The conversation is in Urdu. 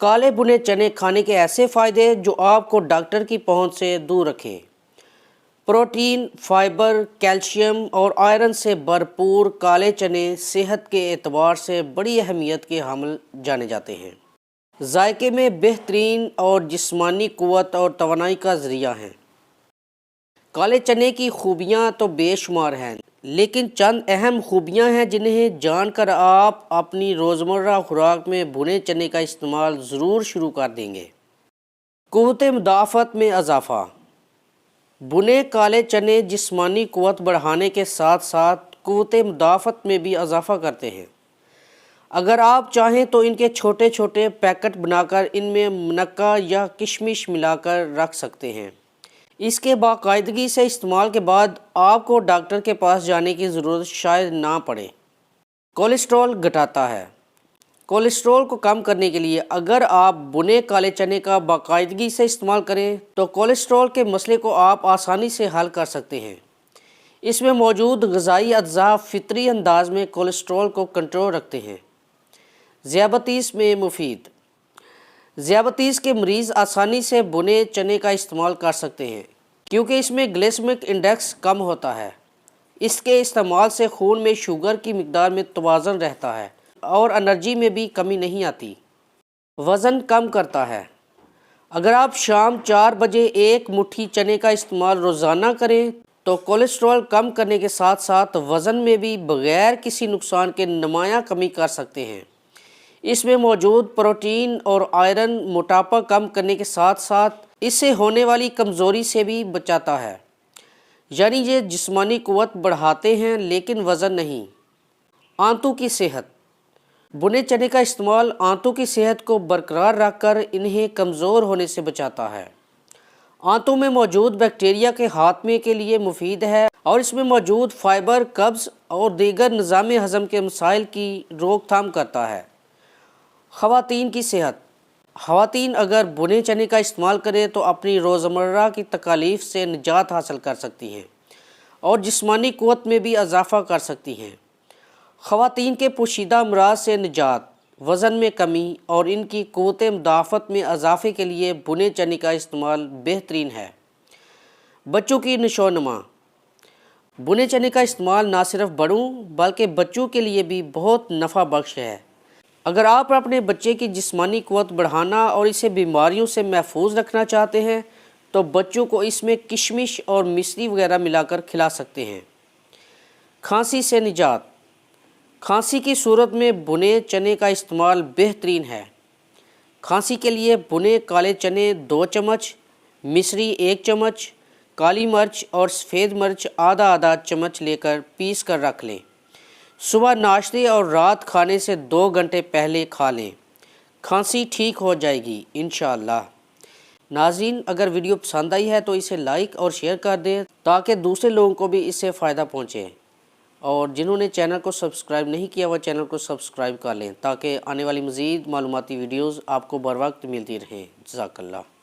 کالے بنے چنے کھانے کے ایسے فائدے جو آپ کو ڈاکٹر کی پہنچ سے دور رکھیں۔ پروٹین، فائبر، کیلشیم اور آئرن سے بھرپور کالے چنے صحت کے اعتبار سے بڑی اہمیت کے حامل جانے جاتے ہیں۔ ذائقے میں بہترین اور جسمانی قوت اور توانائی کا ذریعہ ہیں۔ کالے چنے کی خوبیاں تو بے شمار ہیں، لیکن چند اہم خوبیاں ہیں جنہیں جان کر آپ اپنی روزمرہ خوراک میں بھنے چنے کا استعمال ضرور شروع کر دیں گے۔ قوت مدافعت میں اضافہ۔ بھنے کالے چنے جسمانی قوت بڑھانے کے ساتھ ساتھ قوت مدافعت میں بھی اضافہ کرتے ہیں۔ اگر آپ چاہیں تو ان کے چھوٹے چھوٹے پیکٹ بنا کر ان میں منقع یا کشمش ملا کر رکھ سکتے ہیں۔ اس کے باقاعدگی سے استعمال کے بعد آپ کو ڈاکٹر کے پاس جانے کی ضرورت شاید نہ پڑے۔ کولیسٹرول گھٹاتا ہے۔ کولیسٹرول کو کم کرنے کے لیے اگر آپ بھنے کالے چنے کا باقاعدگی سے استعمال کریں تو کولیسٹرول کے مسئلے کو آپ آسانی سے حل کر سکتے ہیں۔ اس میں موجود غذائی اجزاء فطری انداز میں کولیسٹرول کو کنٹرول رکھتے ہیں۔ ذیابیطس میں مفید۔ ذیابیطس کے مریض آسانی سے بھنے چنے کا استعمال کر سکتے ہیں کیونکہ اس میں گلائسیمک انڈیکس کم ہوتا ہے۔ اس کے استعمال سے خون میں شوگر کی مقدار میں توازن رہتا ہے اور انرجی میں بھی کمی نہیں آتی۔ وزن کم کرتا ہے۔ اگر آپ شام 4 بجے ایک مٹھی چنے کا استعمال روزانہ کریں تو کولیسٹرول کم کرنے کے ساتھ ساتھ وزن میں بھی بغیر کسی نقصان کے نمایاں کمی کر سکتے ہیں۔ اس میں موجود پروٹین اور آئرن موٹاپا کم کرنے کے ساتھ ساتھ اس سے ہونے والی کمزوری سے بھی بچاتا ہے، یعنی یہ جسمانی قوت بڑھاتے ہیں لیکن وزن نہیں۔ آنتوں کی صحت۔ بھنے چنے کا استعمال آنتوں کی صحت کو برقرار رکھ کر انہیں کمزور ہونے سے بچاتا ہے۔ آنتوں میں موجود بیکٹیریا کے خاتمے کے لیے مفید ہے اور اس میں موجود فائبر قبض اور دیگر نظام ہضم کے مسائل کی روک تھام کرتا ہے۔ خواتین کی صحت۔ خواتین اگر بھنے چنے کا استعمال کریں تو اپنی روزمرہ کی تکالیف سے نجات حاصل کر سکتی ہیں اور جسمانی قوت میں بھی اضافہ کر سکتی ہیں۔ خواتین کے پوشیدہ امراض سے نجات، وزن میں کمی اور ان کی قوت مدافعت میں اضافے کے لیے بھنے چنے کا استعمال بہترین ہے۔ بچوں کی نشو و نما۔ بھنے چنے کا استعمال نہ صرف بڑوں بلکہ بچوں کے لیے بھی بہت نفع بخش ہے۔ اگر آپ اپنے بچے کی جسمانی قوت بڑھانا اور اسے بیماریوں سے محفوظ رکھنا چاہتے ہیں تو بچوں کو اس میں کشمش اور مصری وغیرہ ملا کر کھلا سکتے ہیں۔ کھانسی سے نجات۔ کھانسی کی صورت میں بھنے چنے کا استعمال بہترین ہے۔ کھانسی کے لیے بھنے کالے چنے 2 چمچ، مصری 1 چمچ، کالی مرچ اور سفید مرچ آدھا چمچ لے کر پیس کر رکھ لیں۔ صبح ناشتے اور رات کھانے سے 2 گھنٹے پہلے کھا لیں۔ کھانسی ٹھیک ہو جائے گی انشاءاللہ۔ ناظرین، اگر ویڈیو پسند آئی ہے تو اسے لائک اور شیئر کر دیں تاکہ دوسرے لوگوں کو بھی اس سے فائدہ پہنچے، اور جنہوں نے چینل کو سبسکرائب نہیں کیا وہ چینل کو سبسکرائب کر لیں تاکہ آنے والی مزید معلوماتی ویڈیوز آپ کو بر وقت ملتی رہیں۔ جزاک اللہ۔